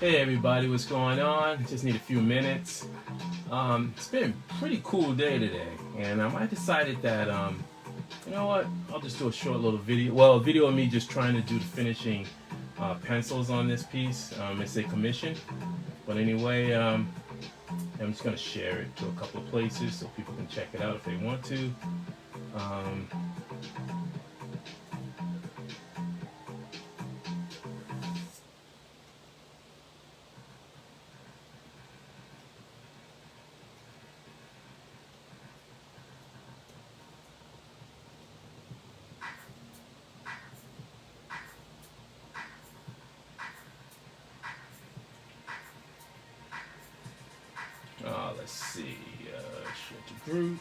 Hey everybody, what's going on? Just need a few minutes. It's been a pretty cool day today, and I decided that you know what? I'll just do a short little video. Well, a video of me just trying to do the finishing pencils on this piece. It's a commission, but anyway, I'm just gonna share it to a couple of places so people can check it out if they want to. Let's see, share to group.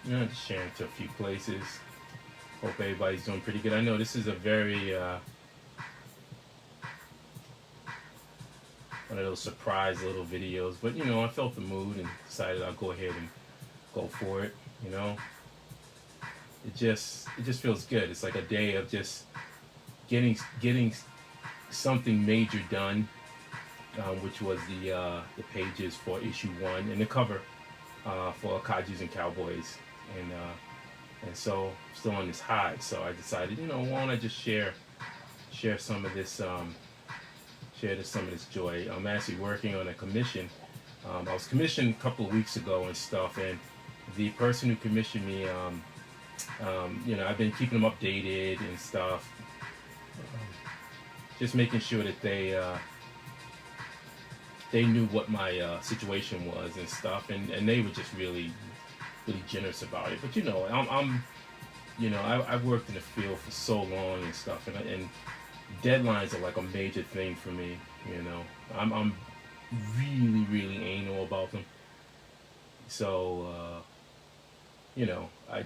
Just sharing to a few places. Hope everybody's doing pretty good. I know this is a very one of those surprise little videos, but you know, I felt the mood and decided I'll go ahead and go for it. You know, it just feels good. It's like a day of just getting something major done, which was the pages for issue 1 and the cover for Kajus and Cowboys, and so still on this high. So I decided, you know, why don't I just share some of this some of this joy. I'm actually working on a commission. I was commissioned a couple of weeks ago and stuff, and the person who commissioned me, you know, I've been keeping them updated and stuff, just making sure that they knew what my situation was and stuff, and they were just really generous about it. But you know, I'm you know, I've worked in the field for so long and stuff, and deadlines are like a major thing for me. You know, I'm really anal about them. So you know, I'm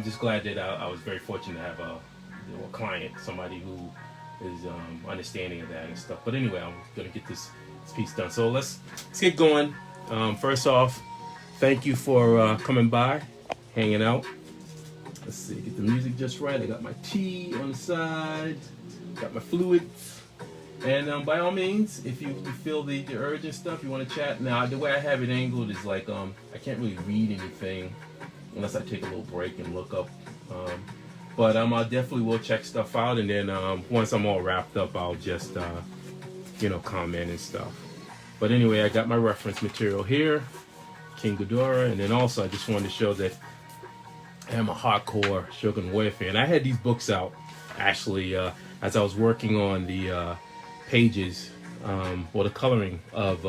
just glad that I was very fortunate to have a client, somebody who is understanding of that and stuff. But anyway, I'm gonna get this piece done. So let's get going. First off, thank you for coming by, hanging out. Let's see, get the music just right. I got my tea on the side, got my fluids, and by all means, if you feel the urge and stuff, you want to chat. Now, the way I have it angled is like I can't really read anything unless I take a little break and look up. But I definitely will check stuff out, and then once I'm all wrapped up, I'll just you know, comment and stuff. But anyway, I got my reference material here, King GHIDORAH, and then also I just wanted to show that I am a hardcore Shogun Warrior fan. I had these books out actually as I was working on the pages or the coloring of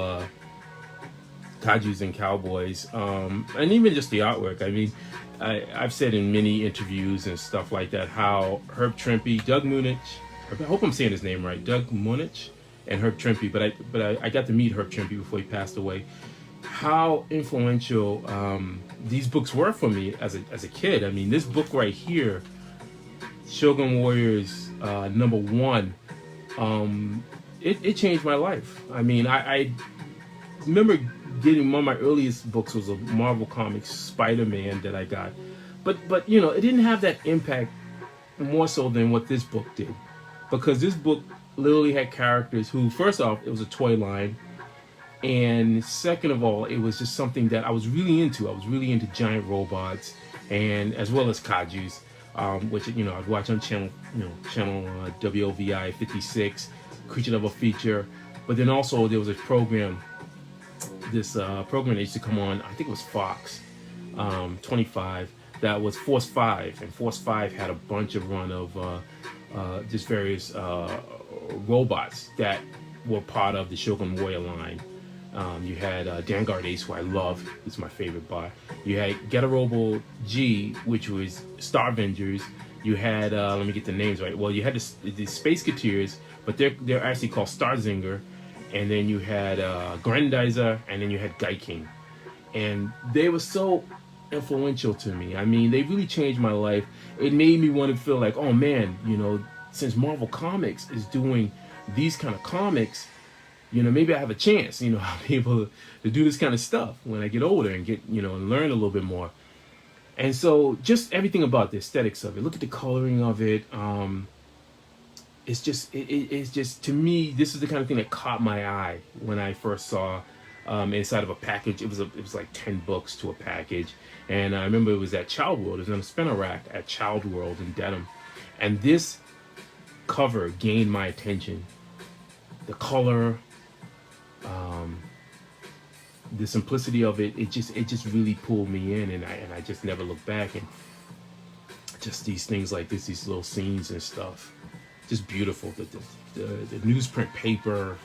Kajus and Cowboys, and even just the artwork. I mean, I've said in many interviews and stuff like that how Herb Trimpe, Doug Munich, I hope I'm saying his name right, Doug Munich and Herb Trimpe, but I got to meet Herb Trimpe before he passed away. How influential these books were for me as a kid. I mean, this book right here, Shogun Warriors #1, it changed my life. I mean, I remember getting one of my earliest books was a Marvel Comics Spider-Man that I got, but you know, it didn't have that impact more so than what this book did, because this book literally had characters who, first off, it was a toy line, and second of all, it was just something that I was really into. I was really into giant robots, and as well as Kajus, which, you know, I'd watch on channel WOVI 56, Creature Level Feature. But then also there was a program, program that used to come on, I think it was Fox 25, that was Force 5, and Force 5 had a bunch of run of just various robots that were part of the Shogun Warrior line. You had Vanguard Ace, who I love. It's my favorite bot. You had GHIDORAH G, which was Star Avengers. You had, let me get the names right. Well, you had the Space Couriers, but they're actually called Starzinger. And then you had Grendizer, and then you had Gaiking. And they were so influential to me. I mean, they really changed my life. It made me want to feel like, oh man, you know, since Marvel Comics is doing these kind of comics, you know, maybe I have a chance, you know, I'll be able to do this kind of stuff when I get older and get, you know, and learn a little bit more. And so just everything about the aesthetics of it. Look at the coloring of it. It's just, to me, this is the kind of thing that caught my eye when I first saw inside of a package. It was like 10 books to a package, and I remember it was at Child World. It was on a spinner rack at Child World in Dedham, and this cover gained my attention. The color, the simplicity of it, it just really pulled me in, and I just never looked back. And just these things like this, these little scenes and stuff, just beautiful. The newsprint paper.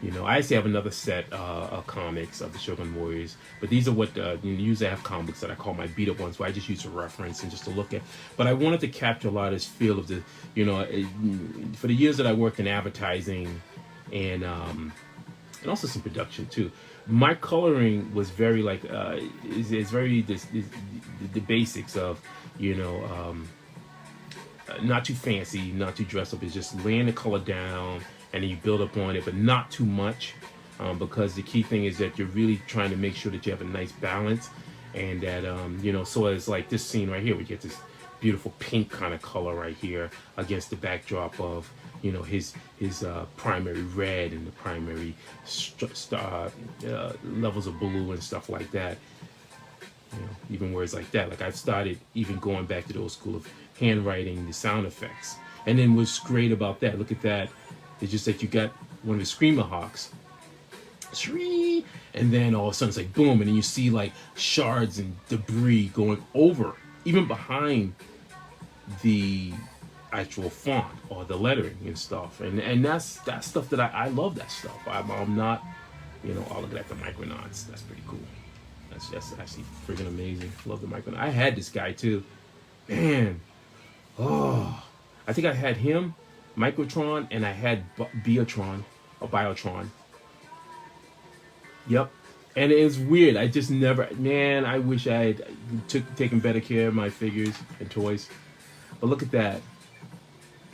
I actually have another set of comics of the Shogun Warriors, but these are what usually I have comics that I call my beat up ones, where I just use a reference and just to look at. But I wanted to capture a lot of this feel of the, for the years that I worked in advertising and also some production too. My coloring was very like is very the basics of not too fancy, not too dressed up. It's just laying the color down, and then you build up on it, but not too much, because the key thing is that you're really trying to make sure that you have a nice balance, and that so as like this scene right here, we get this beautiful pink kind of color right here against the backdrop of his primary red and the primary levels of blue and stuff like that. Even words like that. Like I've started even going back to the old school of handwriting the sound effects. And then what's great about that, look at that, it's just that you got one of the Screamer Hawks, and then all of a sudden it's like boom, and then you see like shards and debris going over, even behind the actual font or the lettering and stuff. And that's stuff that I love that stuff. I'm not, oh, look at the Micronauts. That's pretty cool. That's actually freaking amazing. Love the Micronaut. I had this guy too. Man. Oh. I think I had him, Microtron, and I had Biotron or Biotron. Yep. And it's weird. I just never, man, I wish I had taken better care of my figures and toys. But look at that.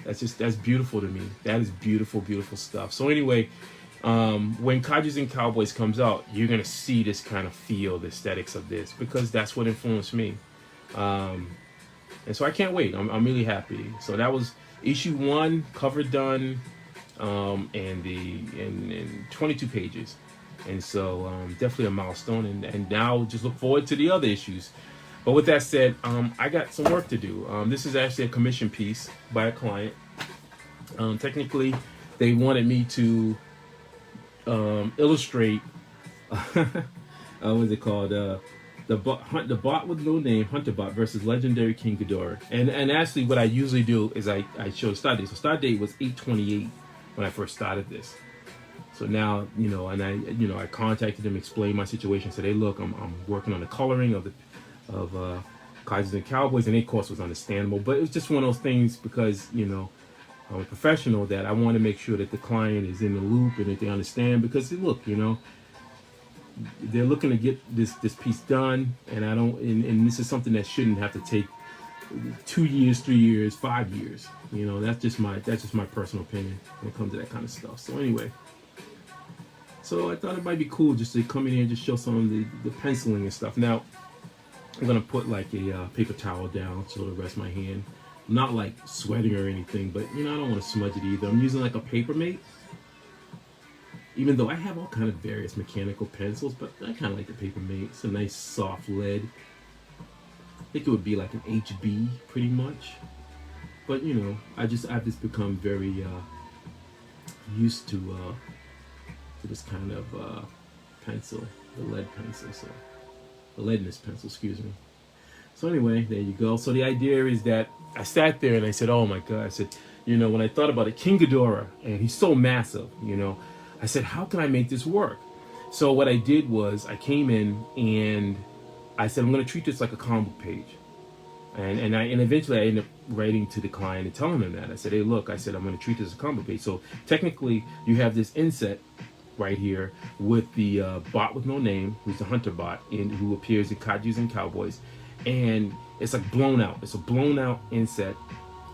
That's beautiful to me. That is beautiful, beautiful stuff. So anyway, when Kaijus and Cowboys comes out, you're going to see this kind of feel, the aesthetics of this, because that's what influenced me. And so I can't wait. I'm really happy. So that was issue 1, cover done, and 22 pages. And so definitely a milestone. And now just look forward to the other issues. But with that said, I got some work to do. This is actually a commission piece by a client. Technically, they wanted me to illustrate, what is it called? The bot with no name, Hunter Bot versus Legendary King Ghidorah. And actually what I usually do is I show the start date. So start date was 8/28 when I first started this. So now, and I contacted them, explained my situation, said, hey, look, I'm working on the coloring of Kaijus and Cowboys, and of course was understandable. But it was just one of those things because, I'm a professional, that I want to make sure that the client is in the loop and that they understand, because look, they're looking to get this piece done, and I don't, and this is something that shouldn't have to take 2 years, 3 years, 5 years. That's just my personal opinion when it comes to that kind of stuff. So anyway, so I thought it might be cool just to come in here and just show some of the penciling and stuff. Now I'm gonna put like a paper towel down so to rest my hand. I'm not like sweating or anything, but I don't want to smudge it either. I'm using like a Papermate. Even though I have all kind of various mechanical pencils, but I kind of like the Papermate. It's a nice soft lead. I think it would be like an HB pretty much. But I've just become very used to this kind of pencil, the lead pencil, so the leadness pencil, excuse me. So anyway, there you go. So the idea is that I sat there and I said, oh my God, I said, when I thought about it, King Ghidorah, and he's so massive, I said, how can I make this work? So what I did was I came in and I said, I'm going to treat this like a comic page. And eventually I ended up writing to the client and telling them that. I said, hey, look, I said, I'm going to treat this as a comic page. So technically you have this inset right here with the bot with no name, who's the Hunter Bot, and who appears in Kaijus and Cowboys. And it's like blown out. It's a blown out inset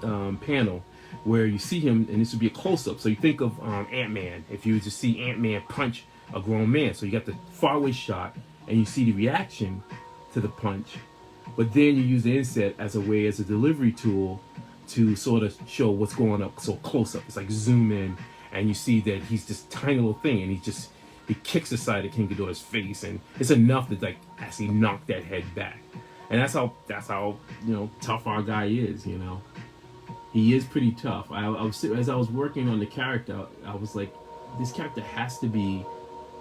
panel where you see him, and this would be a close-up. So you think of Ant-Man, if you were to see Ant-Man punch a grown man. So you got the faraway shot, and you see the reaction to the punch but then you use the inset as a delivery tool to sort of show what's going up. So close up, it's like zoom in, and you see that he's this tiny little thing, and he kicks aside of King Ghidorah's face, and it's enough to like actually knock that head back. And that's how tough our guy is. He is pretty tough. As I was working on the character, I was like, this character has to be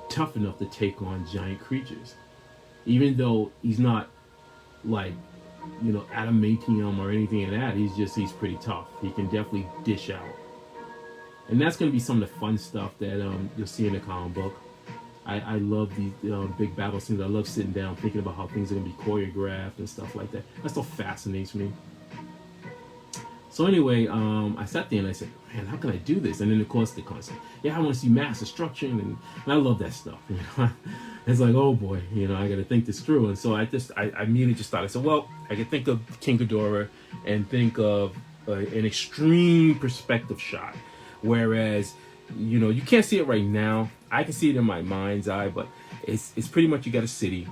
tough enough to take on giant creatures, even though he's not like adamantium or anything like that. He's pretty tough. He can definitely dish out, and that's going to be some of the fun stuff that you'll see in the comic book. I love these big battle scenes. I love sitting down thinking about how things are going to be choreographed and stuff like that. That stuff fascinates me. So anyway, I sat there and I said, man, how can I do this? And then of course the concept, yeah, I want to see mass destruction, and I love that stuff. It's like, oh boy, I got to think this through. And so I immediately just thought, I said, well, I could think of King Ghidorah and think of an extreme perspective shot, whereas you can't see it right now. I can see it in my mind's eye, but it's pretty much, you got a city,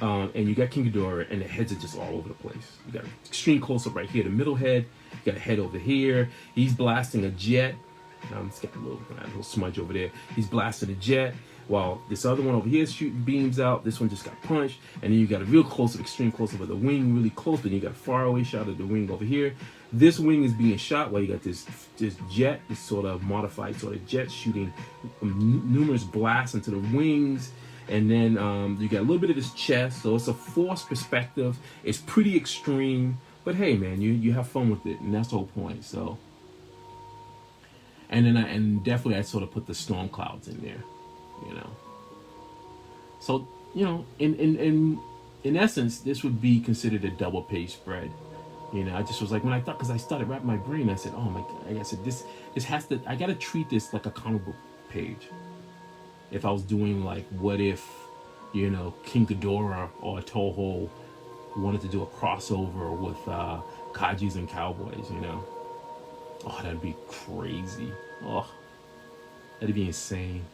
and you got King Ghidorah, and the heads are just all over the place. You got an extreme close up right here, the middle head. You got a head over here. He's blasting a jet. It's got a little smudge over there. He's blasting a jet, while this other one over here is shooting beams out. This one just got punched, and then you got a real close up, extreme close up of the wing, really close. Then you got a far away shot of the wing over here. This wing is being shot while you got this jet, this sort of modified sort of jet shooting numerous blasts into the wings. And then you got a little bit of this chest, so it's a forced perspective. It's pretty extreme, but hey, man, you have fun with it, and that's the whole point. So, and then definitely I sort of put the storm clouds in there, So in essence, this would be considered a double page spread. I just was like, because I started wrapping my brain, I said, oh my God, I said this has to, I got to treat this like a comic book page. If I was doing like, what if, King Ghidorah or Toho wanted to do a crossover with Kajis and Cowboys, Oh, that'd be crazy. Oh, that'd be insane.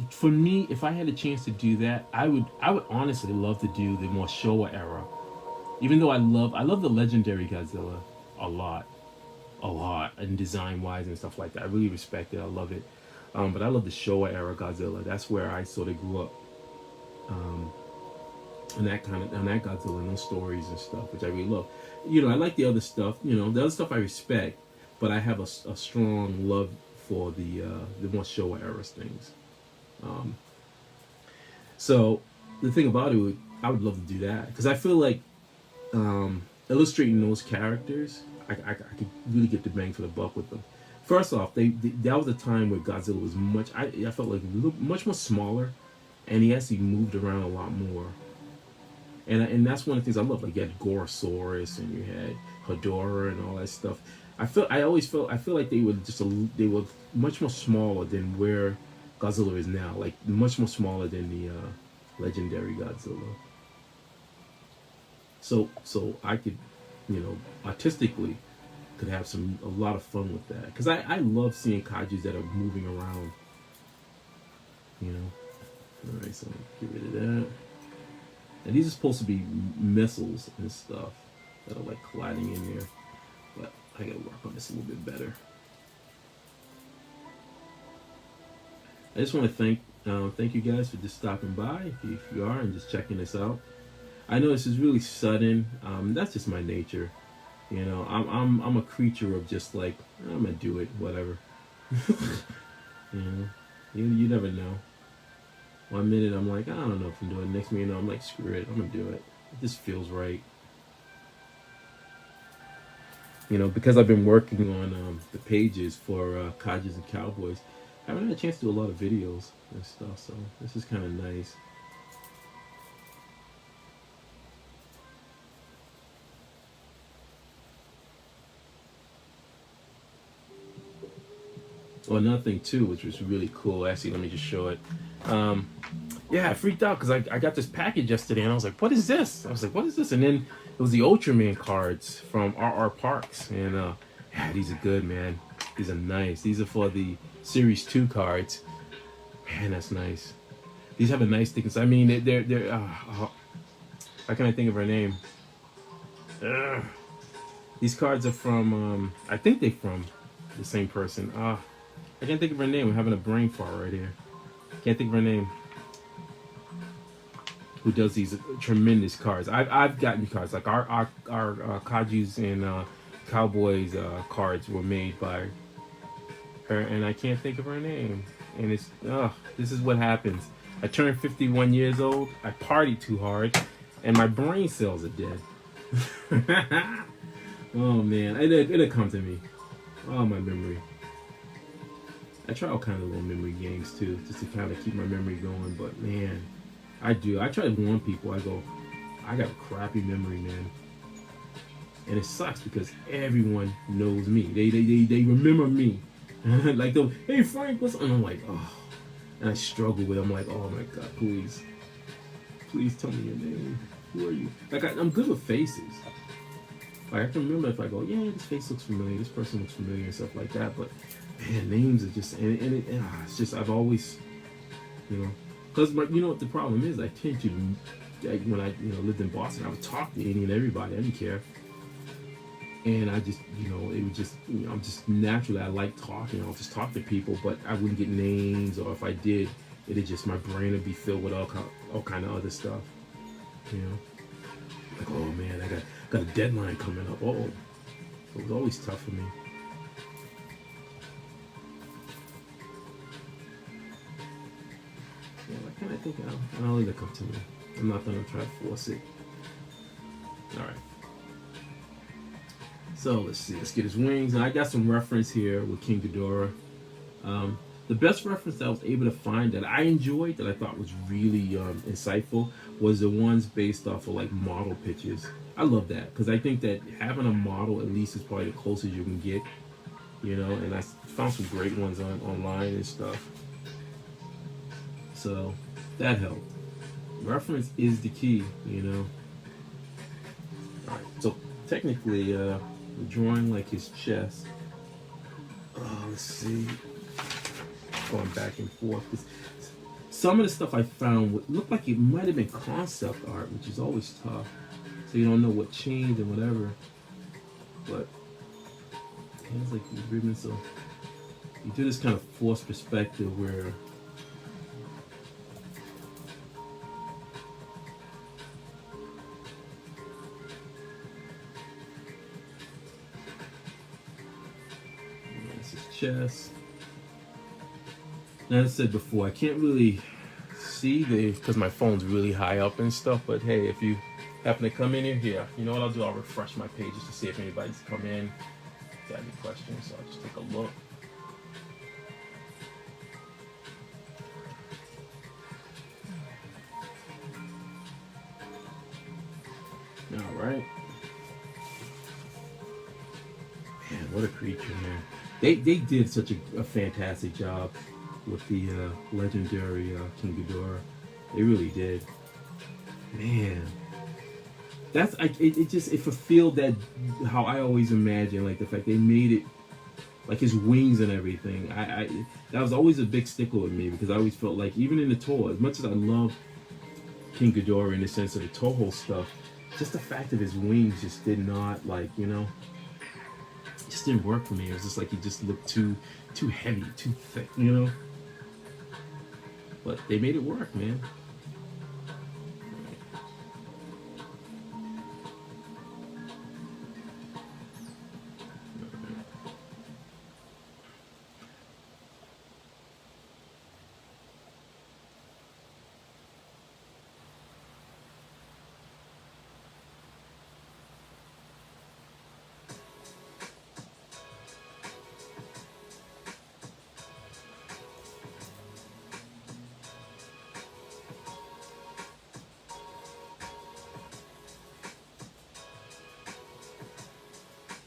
For me, if I had a chance to do that, I would honestly love to do the more Showa era. Even though I love the legendary Godzilla a lot, and design wise and stuff like that. I really respect it. I love it. But I love the Showa era Godzilla. That's where I sort of grew up. And that Godzilla and those stories and stuff, which I really love. I like the other stuff. The other stuff I respect, but I have a strong love for the more Showa era things. So the thing about it, I would love to do that, because I feel like illustrating those characters, I could really get the bang for the buck with them. First off, that was a time where Godzilla was I felt like much more smaller, and he actually moved around a lot more. And that's one of the things I love. Like, you had Gorosaurus and you had Ghidorah and all that stuff. I feel like they were much more smaller than where Godzilla is now. Like, much more smaller than the legendary Godzilla. So I could, artistically, could have a lot of fun with that. Because I love seeing kaijus that are moving around. Alright, so get rid of that. And these are supposed to be missiles and stuff that are like colliding in there. But I gotta work on this a little bit better. I just want to thank you guys for just stopping by, if you are, and just checking this out. I know this is really sudden. That's just my nature. I'm a creature of just like, I'm gonna do it, whatever. You never know. 1 minute I'm like, I don't know if I'm doing it. Next minute I'm like, screw it, I'm gonna do it. It just feels right. Because I've been working on the pages for Kaijus and Cowboys, I haven't had a chance to do a lot of videos and stuff, so this is kind of nice. Oh, another thing too, which was really cool. Actually, let me just show it. Yeah, I freaked out because I got this package yesterday, and I was like, "What is this?" I was like, "What is this?" And then it was the Ultraman cards from RR Parks, and yeah, these are good, man. These are nice. These are for the Series 2 cards. Man, that's nice. These have a nice thickness. I mean, they're how can I think of her name? Ugh. These cards are from, I think they're from the same person. I can't think of her name. I'm having a brain fart right here. Can't think of her name. Who does these tremendous cards? I've gotten cards like our Kajus and Cowboys cards were made by her, and I can't think of her name. And it's this is what happens. I turned 51 years old. I partied too hard, and my brain cells are dead. Oh man, it'll come to me. Oh, my memory. I try all kinds of little memory games too, just to kind of keep my memory going. But man, I try to warn people. I go, I got a crappy memory, man. And it sucks because everyone knows me. They remember me. Like, hey Frank, what's up? And I'm like, oh. And I struggle with it. I'm like, oh my God, please tell me your name. Who are you? Like, I'm good with faces. Like, I can remember if I go, yeah, this face looks familiar, this person looks familiar, and stuff like that. But man, names are just, it's just, I've always, because you know what the problem is? I tend to, like, when I lived in Boston, I would talk to any and everybody. I didn't care. And I just, it would just, I'm just naturally, I like talking. I'll just talk to people, but I wouldn't get names, or if I did, it'd just, my brain would be filled with all kind of other stuff. Like, oh man, I got a deadline coming up. Oh, it was always tough for me. Yeah, why can't I think? I'll let it come to me. I'm not gonna try to force it. All right. So let's see. Let's get his wings. And I got some reference here with King Ghidorah. The best reference that I was able to find that I enjoyed, that I thought was really insightful, was the ones based off of like model pictures. I love that because I think that having a model at least is probably the closest you can get, and I found some great ones online and stuff. So that helped. Reference is the key, Alright, so technically, we're drawing like his chest. Let's see. Going back and forth. Some of the stuff I found would look like it might have been concept art, which is always tough. So you don't know what changed and whatever. But it's like these ribbons, so you do this kind of forced perspective where this is chest. Now, as I said before, I can't really see because my phone's really high up and stuff, but hey, if you happen to come in here, you know what I'll do? I'll refresh my pages to see if anybody's come in, got any questions, so I'll just take a look. All right. Man, what a creature, man. They did such a fantastic job with the legendary King Ghidorah. They really did. Man, that's it fulfilled that how I always imagined, like the fact they made it like his wings and everything. I that was always a big stickler with me because I always felt like even in the Toho, as much as I love King Ghidorah in the sense of the Toho stuff, just the fact of his wings just did not just didn't work for me. It was just like he just looked too heavy, too thick, But they made it work, man.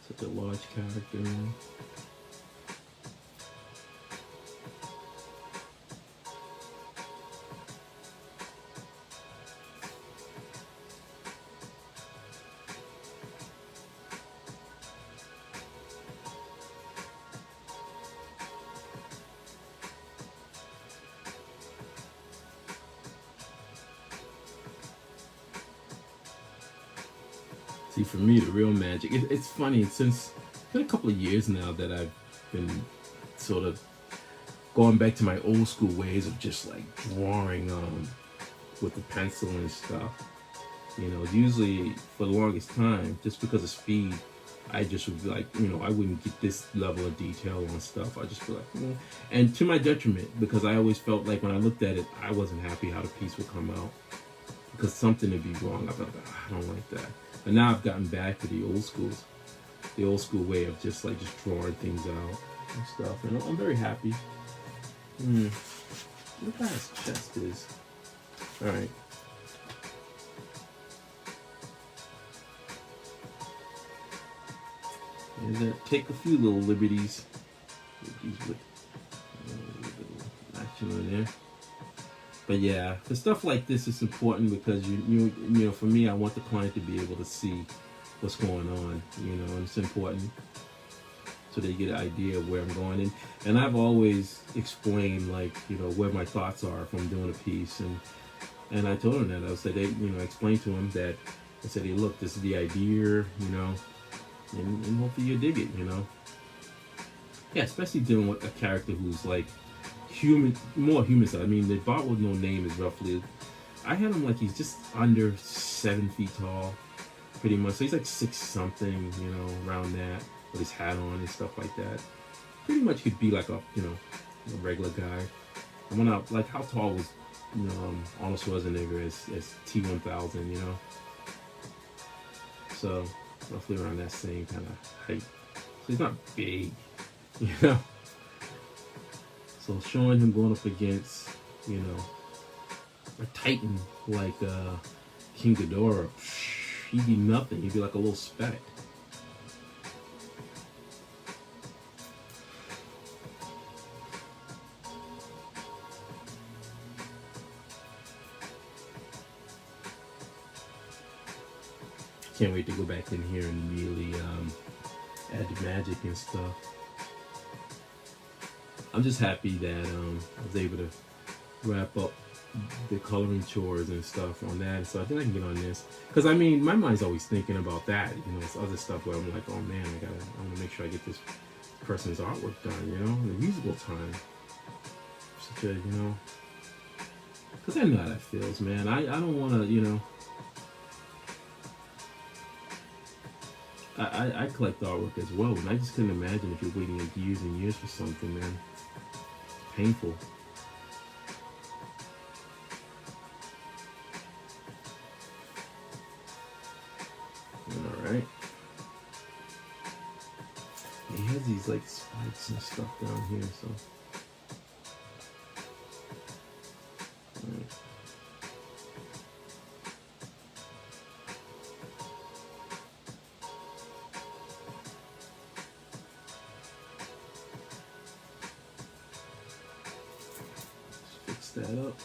Such a large character, man. see, for me, the real magic. It's funny, since it's been a couple of years now that I've been sort of going back to my old school ways of just like drawing with the pencil and stuff. You know, usually for the longest time, just because of speed, I just would be like, you know, I wouldn't get this level of detail on stuff. I just be like, and to my detriment, because I always felt like when I looked at it, I wasn't happy how the piece would come out, because something would be wrong. I felt like, I don't like that. But now I've gotten back to the old school way of just drawing things out and stuff, and I'm very happy. Look how his chest is. All right. And take a few little liberties with action on there. But yeah, for stuff like this, it's important because you know, for me, I want the client to be able to see what's going on. You know, and it's important so they get an idea of where I'm going in. And I've always explained, like, you know, where my thoughts are if I'm doing a piece, and I told them that. I said, I explained to them that I said, hey, look, this is the idea, you know. And hopefully you dig it, you know. Yeah, especially dealing with a character who's like more human side. I mean, the Bot with No Name is roughly, I had him like he's just under 7 feet tall, pretty much. So he's like 6 something, you know, around that, with his hat on and stuff like that. Pretty much could be like a, you know, a regular guy. I went out, like, how tall was, you know, Arnold Schwarzenegger as T-1000, you know. So roughly around that same kind of height. So he's not big, you know. So showing him going up against, you know, a titan like King Ghidorah, he'd be nothing. He'd be like a little speck. Can't wait to go back in here and immediately add the magic and stuff. I'm just happy that I was able to wrap up the coloring chores and stuff on that, so I think I can get on this. Because I mean, my mind's always thinking about that, you know, it's other stuff where I'm like, oh man, I want to make sure I get this person's artwork done, you know, in a reasonable time. Such a, you know, because I know how that feels, man. I don't want to, you know. I collect artwork as well, and I just couldn't imagine if you're waiting like years and years for something, man. It's painful. Alright. He has these like spikes and stuff down here, so. Alright. That up.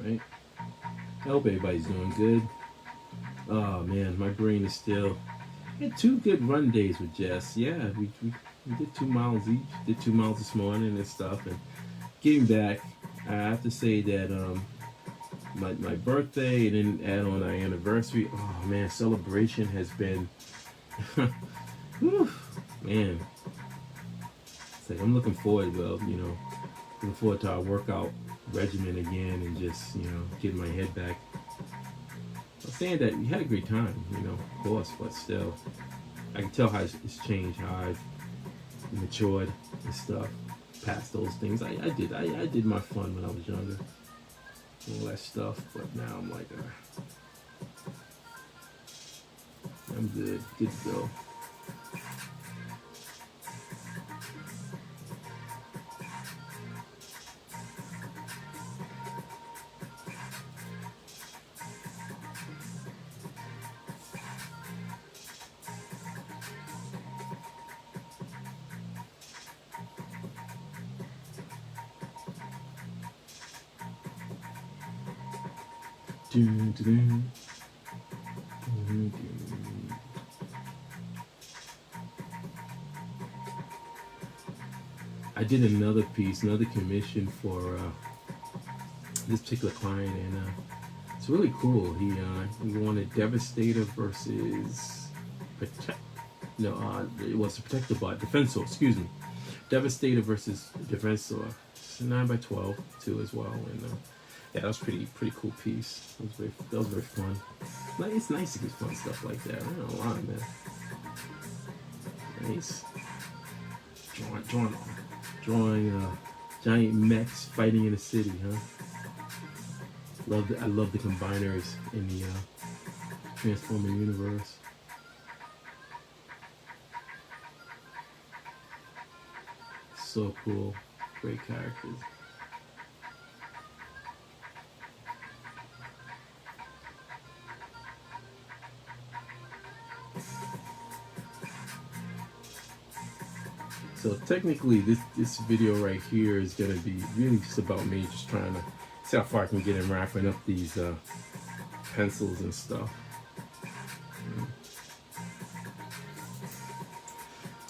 Alright. I hope everybody's doing good. Oh man, my brain is still. We had 2 good run days with Jess. Yeah, we did 2 miles each. Did 2 miles this morning and stuff. And getting back, I have to say that my birthday and then add on our anniversary. Oh man, celebration has been. Whew, man. It's like I'm looking forward. Well, you know, looking forward to our workout regimen again, and just, you know, getting my head back. I was saying that we had a great time, you know, of course, but still, I can tell how it's changed, how I've matured and stuff past those things. I did my fun when I was younger, all that stuff, but now I'm like, I'm good to go. Dun, dun, dun. I did another piece, another commission for this particular client, and it's really cool. He wanted Devastator versus Protect. No, it was Protector Defensor. Excuse me, Devastator versus Defensor. It's a 9x12 too as well, and yeah, that was pretty cool piece. That was very fun. Like, it's nice to get fun stuff like that. I don't know why, man. Nice. Drawing giant mechs fighting in a city, huh? I love the combiners in the Transformer universe. So cool. Great characters. So technically, this video right here is gonna be really just about me just trying to see how far I can get in wrapping up these pencils and stuff.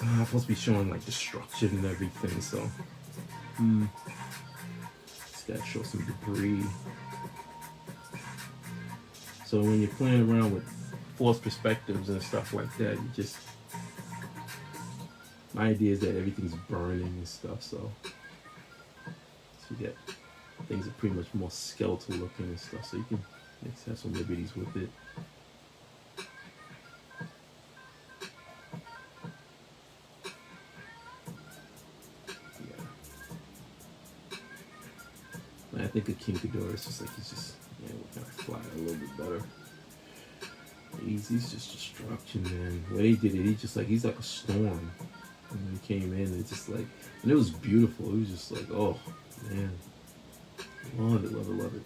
I'm supposed to be showing like destruction and everything, so just gotta show some debris. So when you're playing around with forced perspectives and stuff like that, my idea is that everything's burning and stuff, so you get things that are pretty much more skeletal looking and stuff, so you can have some liberties with it. I think a King Ghidorah is just like, he's just, we're kind of fly a little bit better. He's just destruction, man. When he did it, he's like a storm. And when he came in, it's just like, and it was beautiful. It was just like, oh man, love it, love it, love it.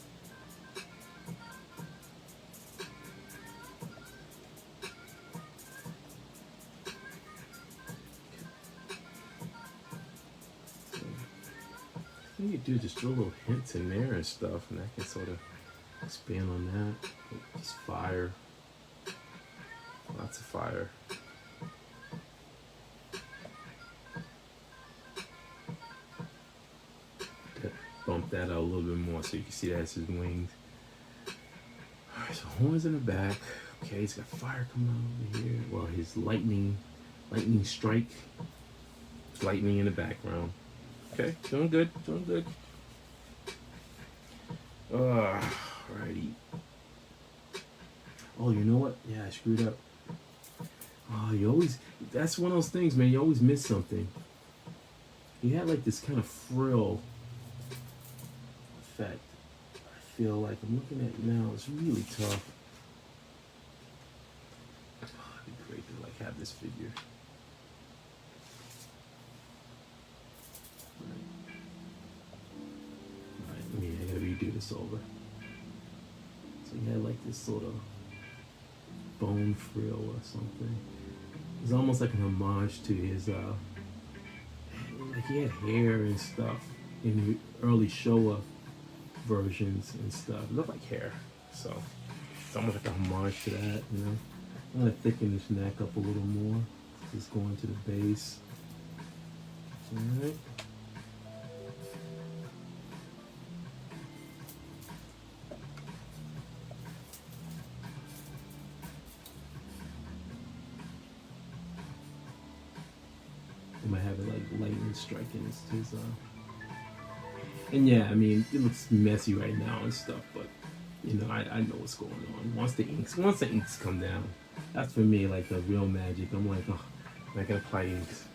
So, you do just throw little hints in there and stuff, and I can sort of expand on that. Just fire, lots of fire. Bump that out a little bit more so you can see that's his wings. Alright, so horns in the back. Okay, he's got fire coming out over here. Well, his lightning strike. Lightning in the background. Okay, doing good, doing good. Alrighty. Oh, you know what? Yeah, I screwed up. Oh, that's one of those things, man. You always miss something. He had like this kind of frill effect. I feel like I'm looking at it now. It's really tough. It'd be great to like have this figure. Alright, I gotta redo this over. So he had like this sort of bone frill or something. It's almost like an homage to his like he had hair and stuff in the early Showa versions and stuff. It looked like hair, so it's almost like a homage to that, you know. I'm gonna thicken this neck up a little more. Just going to the base. Alright. I might have it like lightning striking his and yeah, I mean, it looks messy right now and stuff, but you know, I know what's going on. Once the inks come down, that's for me like the real magic. I'm like, oh, I can apply inks.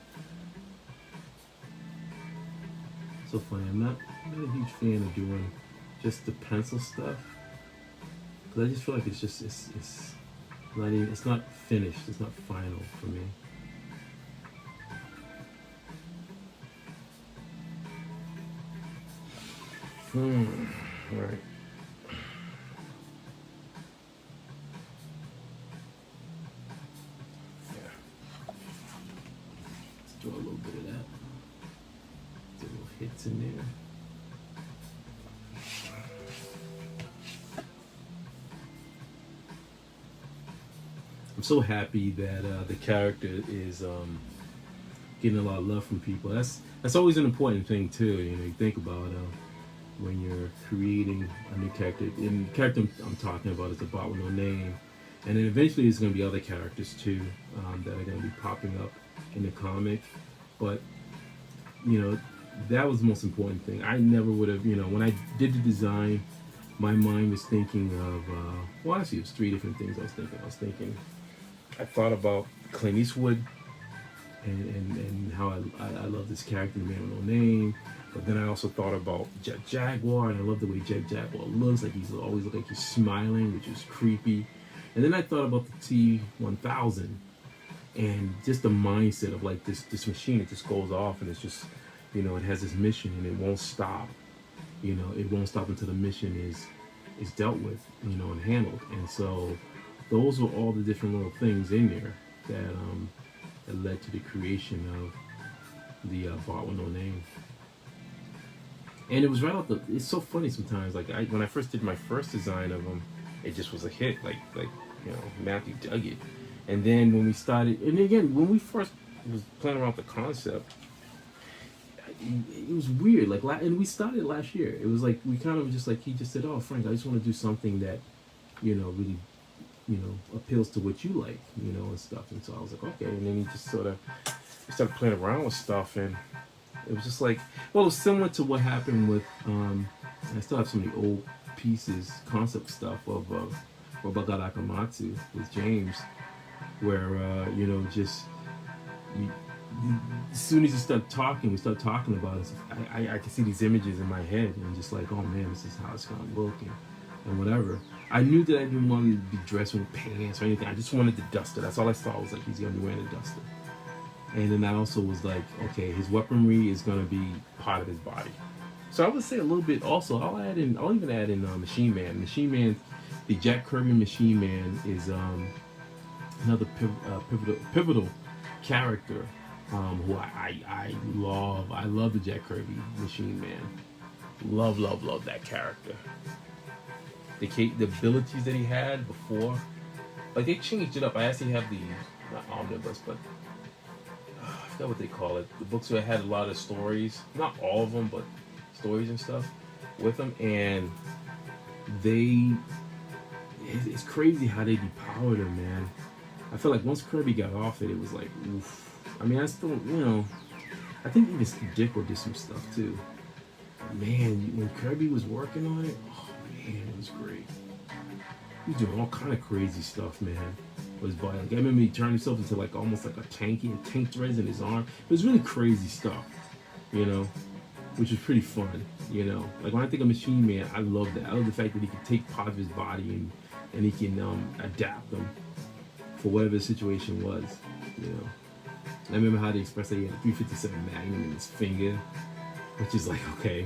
So funny. I'm not a huge fan of doing just the pencil stuff, because I just feel like it's not finished. It's not final for me. Right. Yeah. Let's do a little bit of that. Do little hits in there. I'm so happy that the character is getting a lot of love from people. That's always an important thing too. You know, you think about when you're creating a new character. And the character I'm talking about is a bot with no name, and then eventually there's going to be other characters too that are going to be popping up in the comic. But you know, that was the most important thing. I never would have, you know, when I did the design, my mind was thinking of, well, actually, it was three different things I was thinking. I thought about Clint Eastwood and how I love this character, the man with no name. But then I also thought about Jet Jaguar, and I love the way Jet Jaguar looks. Like he's always look like he's smiling, which is creepy. And then I thought about the T-1000 and just the mindset of like this machine. It just goes off, and it's just, you know, it has this mission and it won't stop. You know, it won't stop until the mission is dealt with, you know, and handled. And so those were all the different little things in there that led to the creation of the bot with no name. And it was right out the. It's so funny sometimes. Like when I first did my first design of them, it just was a hit. Like you know, Matthew dug it. And then when we started, and again when we first was playing around with the concept, it was weird. Like and we started last year. It was like we kind of just like he just said, "Oh, Frank, I just want to do something that, you know, really, you know, appeals to what you like, you know, and stuff." And so I was like, okay. And then he just sort of started playing around with stuff, and it was just like, well, it was similar to what happened with. I still have some of the old pieces, concept stuff of Robot Akamatsu with James, where you know, just as soon as we start talking about it. I can see these images in my head, and just like, oh man, this is how it's gonna look, and whatever. I knew that I didn't want to be dressed with pants or anything. I just wanted the duster. That's all I saw. Was like, he's gonna be wearing a duster. And then I also was like, okay, his weaponry is gonna be part of his body. So I would say a little bit. Also, I'll even add in Machine Man. Machine Man, the Jack Kirby Machine Man is another pivotal character who I love. I love the Jack Kirby Machine Man. Love that character. The abilities that he had before, like they changed it up. I actually have the not omnibus, but I forgot what they call it. The books that had a lot of stories, not all of them, but stories and stuff with them, and it's crazy how they depowered him, man. I feel like once Kirby got off it, it was like, oof. I mean, I still, you know, I think even Steve Ditko did some stuff too. Man, when Kirby was working on it, oh man, it was great. He was doing all kind of crazy stuff, man. With his body, like I remember he turned himself into like almost like a tank threads in his arm. It was really crazy stuff, you know, which was pretty fun, you know. Like when I think of Machine Man, I love that. I love the fact that he can take part of his body and he can adapt them for whatever the situation was, you know. I remember how they expressed that he had a 357 Magnum in his finger, which is like, okay.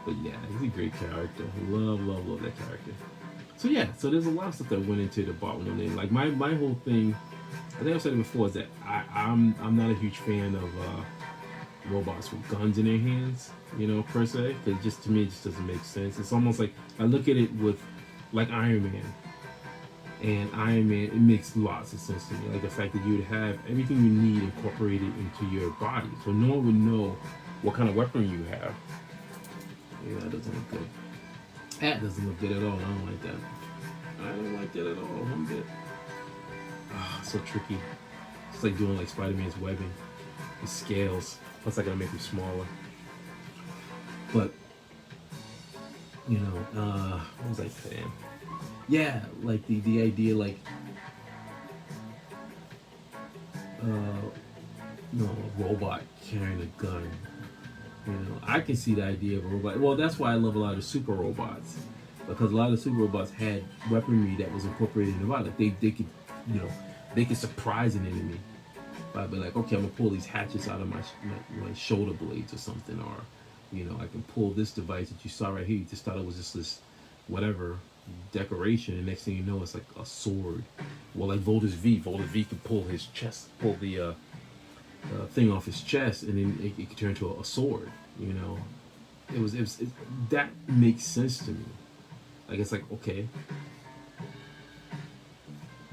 But yeah, he's a great character. Love that character. So yeah, so there's a lot of stuff that went into the bot with no name. Like my whole thing, I think I've said it before, is that I'm not a huge fan of robots with guns in their hands, you know, per se. Because just to me, it just doesn't make sense. It's almost like I look at it with like Iron Man. And Iron Man, it makes lots of sense to me. Like the fact that you would have everything you need incorporated into your body. So no one would know what kind of weapon you have. Yeah, that doesn't look good. That doesn't look good at all. I don't like that. I don't like that at all, one bit. Ah, so tricky. It's like doing like Spider-Man's webbing. The scales. Plus I gotta make them smaller. But, you know, what was I saying? Yeah, like the idea, like, no, a robot carrying a gun. You know, I can see the idea of a robot. Well, that's why I love a lot of super robots, because a lot of super robots had weaponry that was incorporated in the body. Like they could, you know, they could surprise an enemy by being like, okay, I'm gonna pull these hatchets out of my shoulder blades or something, or, you know, I can pull this device that you saw right here. You just thought it was just this whatever decoration, and next thing you know, it's like a sword. Well, like Voltus V could pull the thing off his chest, and then it could turn into a sword. You know, that makes sense to me. Like it's like, okay,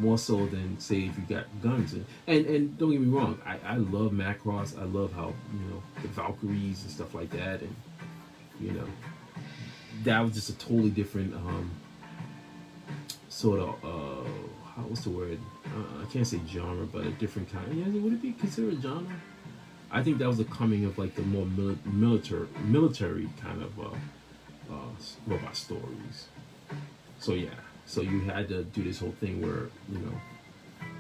more so than say if you got guns. And don't get me wrong, I love Macross. I love how the Valkyries and stuff like that, and you know that was just a totally different sort of what's the word? I can't say genre, but a different kind. Yeah, would it be considered a genre? I think that was the coming of like the more military kind of robot stories. So yeah, so you had to do this whole thing where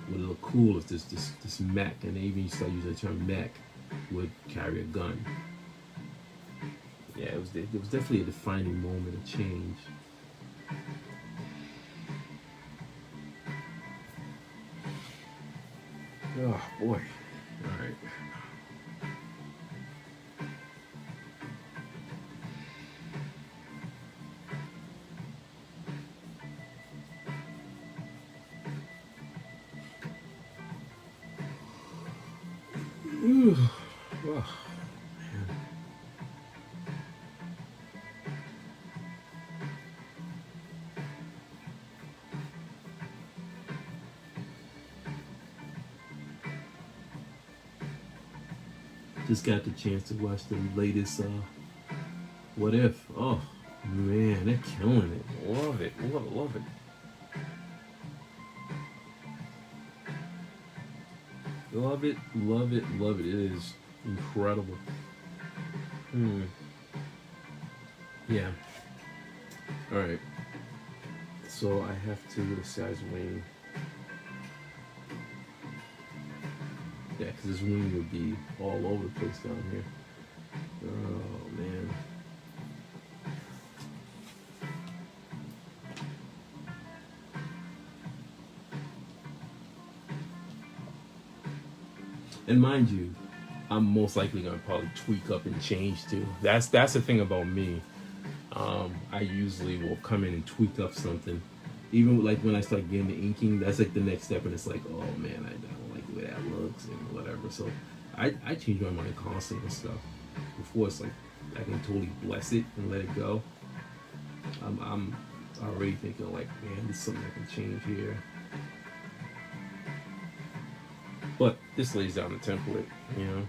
would it look cool if this mech, and they even start using the term mech, would carry a gun. Yeah, it was definitely a defining moment of change. Oh boy! All right. Ooh. Oh, man. Just got the chance to watch the latest What If. Oh man, they're killing it. Love it. Love it. Love it, love it, love it. It is incredible. Yeah. Alright. So I have to go to size wing. Yeah, because this wing would be all over the place down here. Oh, man. And mind you, I'm most likely gonna probably tweak up and change too. That's the thing about me. I usually will come in and tweak up something. Even like when I start getting the inking, that's like the next step, and it's like, oh man, I don't like the way that looks and whatever. So I change my mind constantly and stuff. Before it's like I can totally bless it and let it go. I'm already thinking like, man, there's something I can change here. But this lays down the template, Yeah,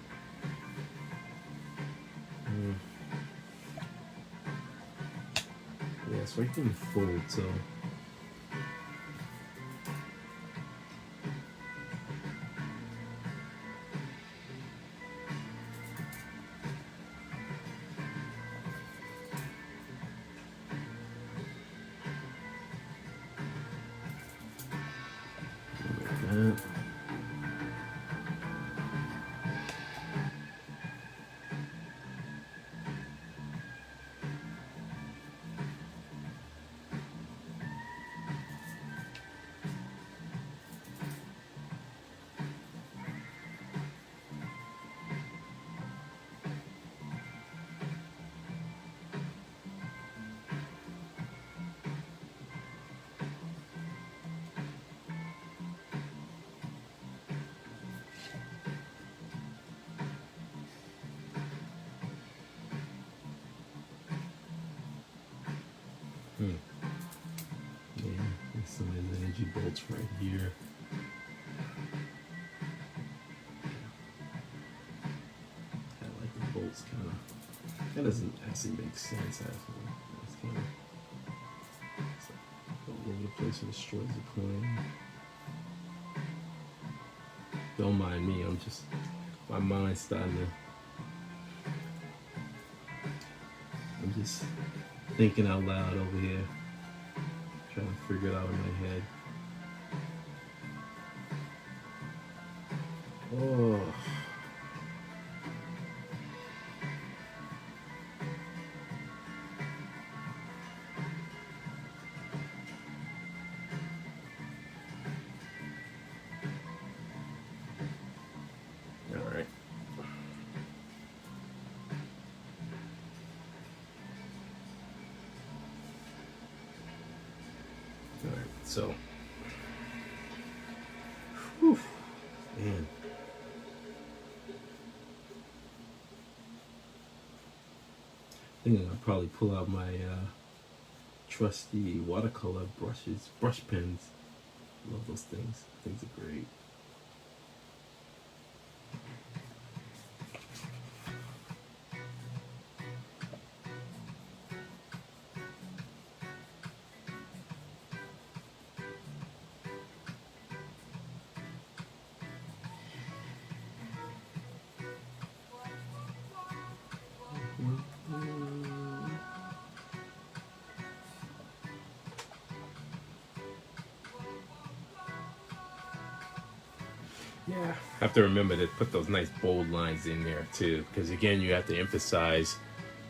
it's right in the fold, so. Like that. Yeah, there's some of the energy bolts right here. I like the bolts kind of. That doesn't actually make sense, actually. It's kind of. It's like all over the place and destroys the coin. Don't mind me, I'm just. My mind's starting to. I'm just thinking out loud over here. Trying to figure it out in my head. Oh. All right. Alright, so. Whew, man. I think I'll probably pull out my trusty watercolor brush pens. Love those things. Things are great. Yeah, have to remember to put those nice bold lines in there too, because again, you have to emphasize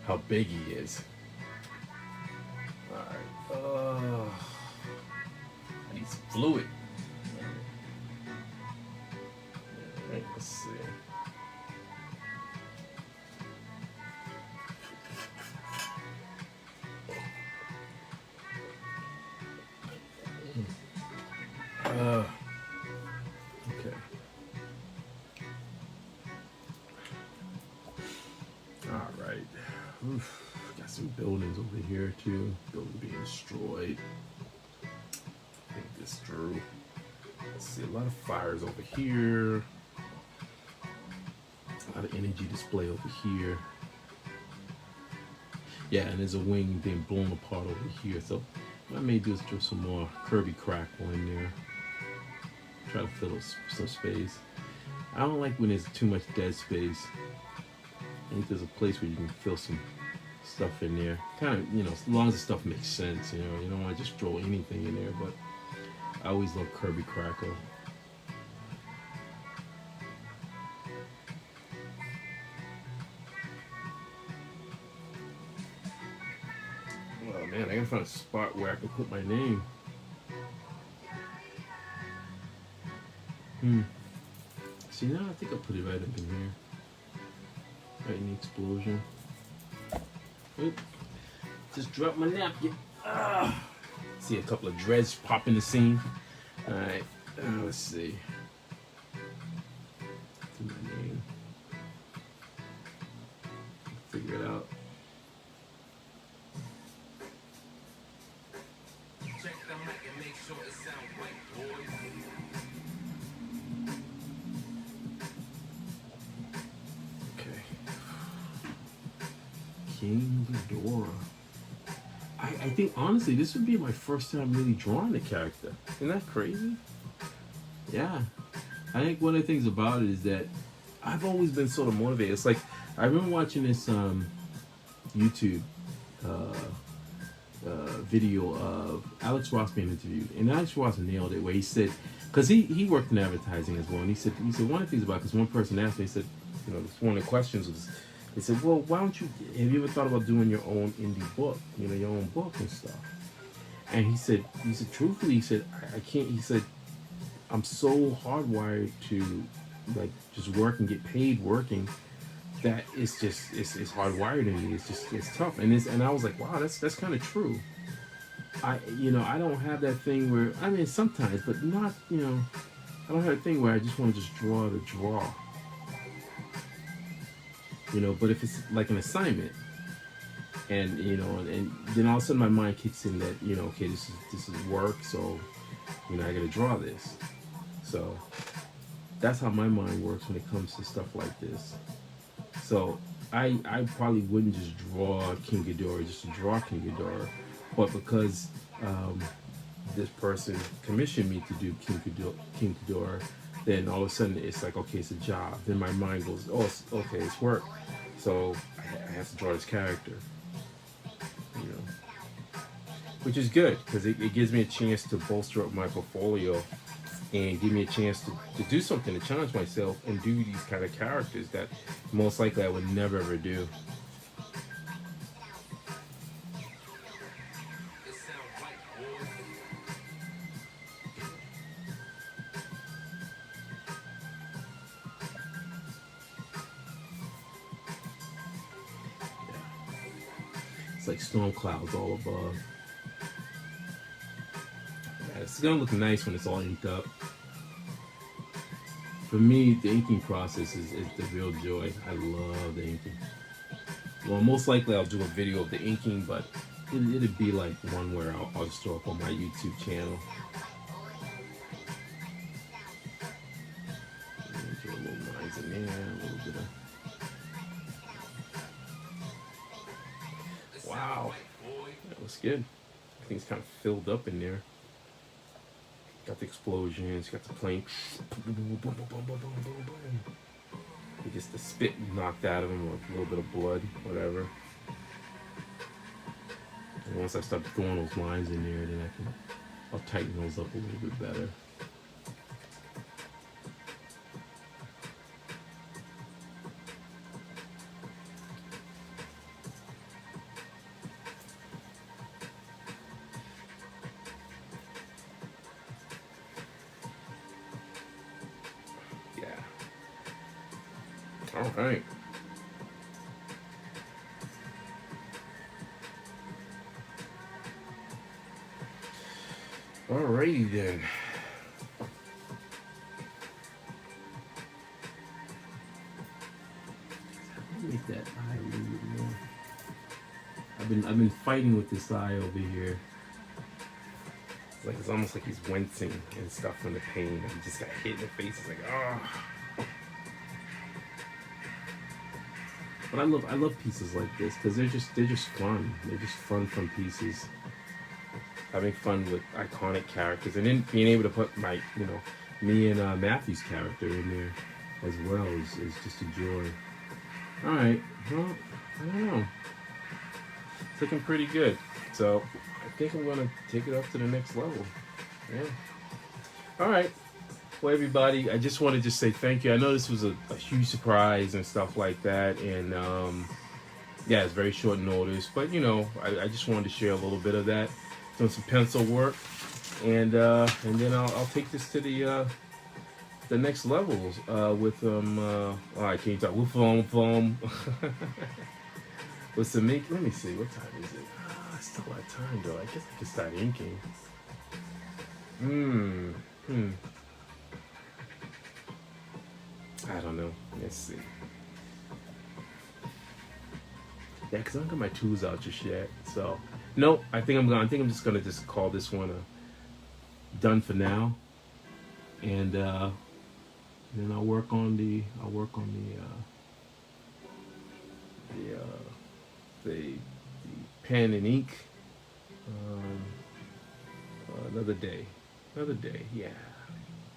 how big he is. All right. I need some fluid. All right, let's see. Okay. All right. Oof. Got some buildings over here too. Building being destroyed. Think this through. Let's see, a lot of fires over here. A lot of energy display over here. Yeah, and there's a wing being blown apart over here. So what I may do is throw some more Kirby Crackle in there. Try to fill up some space. I don't like when there's too much dead space. I think there's a place where you can fill some stuff in there. Kind of, you know, as long as the stuff makes sense, you know. You don't want to just throw anything in there, but I always love Kirby Crackle. Oh man, I gotta find a spot where I can put my name. See, now I think I'll put it right up in here. Right in the explosion. Oop. Just drop my napkin. See a couple of dreads pop in the scene. Alright, let's see. Do my name. Figure it out. Check the mic and make sure it sounds right, boys. King GHIDORAH. I think honestly this would be my first time really drawing the character. Isn't that crazy? Yeah. I think one of the things about it is that I've always been sort of motivated. It's like I remember watching this YouTube video of Alex Ross being interviewed, and Alex Ross nailed it where he said, because he worked in advertising as well, and he said one of the things about, because one person asked me, he said, you know, one of the questions was, he said, well, why don't you, have you ever thought about doing your own indie book, you know, your own book and stuff? And he said, truthfully, he said, I can't, he said, I'm so hardwired to like just work and get paid working that it's just, it's hardwired in me. It's just, it's tough. And I was like, wow, that's kind of true. I don't have that thing where, I mean, sometimes, but not, you know, I don't have a thing where I just want to just draw to draw. You know, but if it's like an assignment, and you know, and then all of a sudden my mind kicks in that, you know, okay, this is work, so you know I gotta draw this. So that's how my mind works when it comes to stuff like this. So I probably wouldn't just draw King GHIDORAH just to draw King GHIDORAH, but because this person commissioned me to do King GHIDORAH, then all of a sudden it's like, okay, it's a job. Then my mind goes, oh, okay, it's work. So I have to draw this character, you know, which is good because it gives me a chance to bolster up my portfolio and give me a chance to do something, to challenge myself and do these kind of characters that most likely I would never ever do. It's like storm clouds all above. Yeah, it's gonna look nice when it's all inked up. For me, the inking process is the real joy. I love the inking. Well, most likely I'll do a video of the inking, but it'd be like one where I'll just throw up on my YouTube channel. Yeah, a little bit of. Wow, that was good. I think it's kind of filled up in there. Got the explosions, got the plane. Boom, boom, boom, boom, boom, boom, boom, boom. And just the spit knocked out of him, or a little bit of blood, whatever. And once I start throwing those lines in there, then I'll tighten those up a little bit better. Yeah. All right. Alrighty then. Make that eye a little bit more. I've been fighting with this eye over here. It's almost like he's wincing and stuff from the pain. He just got hit in the face. It's like, ah. But I love pieces like this because they're just fun. They're just fun pieces. Having fun with iconic characters, and then being able to put my, me and Matthew's character in there as well is just a joy. All right, well, I don't know. It's looking pretty good. So I think I'm gonna take it up to the next level. Yeah. All right. Well, everybody, I just wanted to say thank you. I know this was a huge surprise and stuff like that, and yeah, it's very short notice, but I just wanted to share a little bit of that. Doing some pencil work, and then I'll take this to the next levels with I can't talk with foam with some ink. Let me see, what time is it? I still have time though. I guess I can start inking. I don't know. Let's see. Yeah, because I don't got my tools out just yet. So, nope. I think I'm just gonna call this one done for now, and then I'll work on the pen and ink another day. Yeah,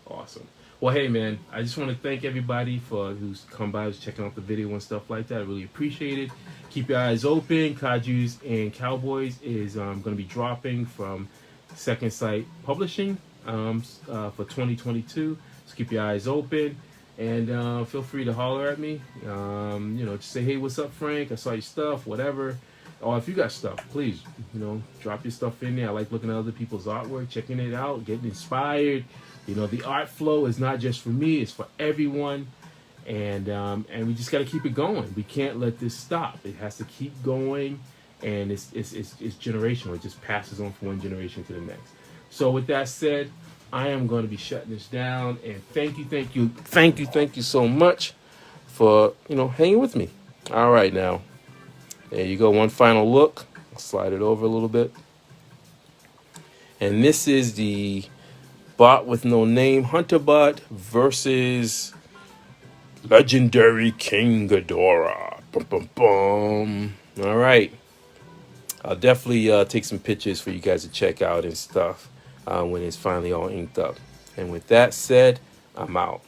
awesome. Well, hey man, I just want to thank everybody for who's come by, who's checking out the video and stuff like that. I really appreciate it. Keep your eyes open. Kajus and Cowboys is going to be dropping from Second Sight Publishing for 2022. So keep your eyes open, and feel free to holler at me. Just say, hey, what's up, Frank? I saw your stuff, whatever. Or if you got stuff, please, drop your stuff in there. I like looking at other people's artwork, checking it out, getting inspired. The art flow is not just for me; it's for everyone, and we just got to keep it going. We can't let this stop. It has to keep going, and it's generational. It just passes on from one generation to the next. So with that said, I am going to be shutting this down, and thank you so much for hanging with me. All right, now there you go. One final look. I'll slide it over a little bit, and this is the Bot with No Name Hunter Bot versus Legendary King GHIDORAH. Bum, bum, bum. All right. I'll definitely take some pictures for you guys to check out and stuff when it's finally all inked up. And with that said, I'm out.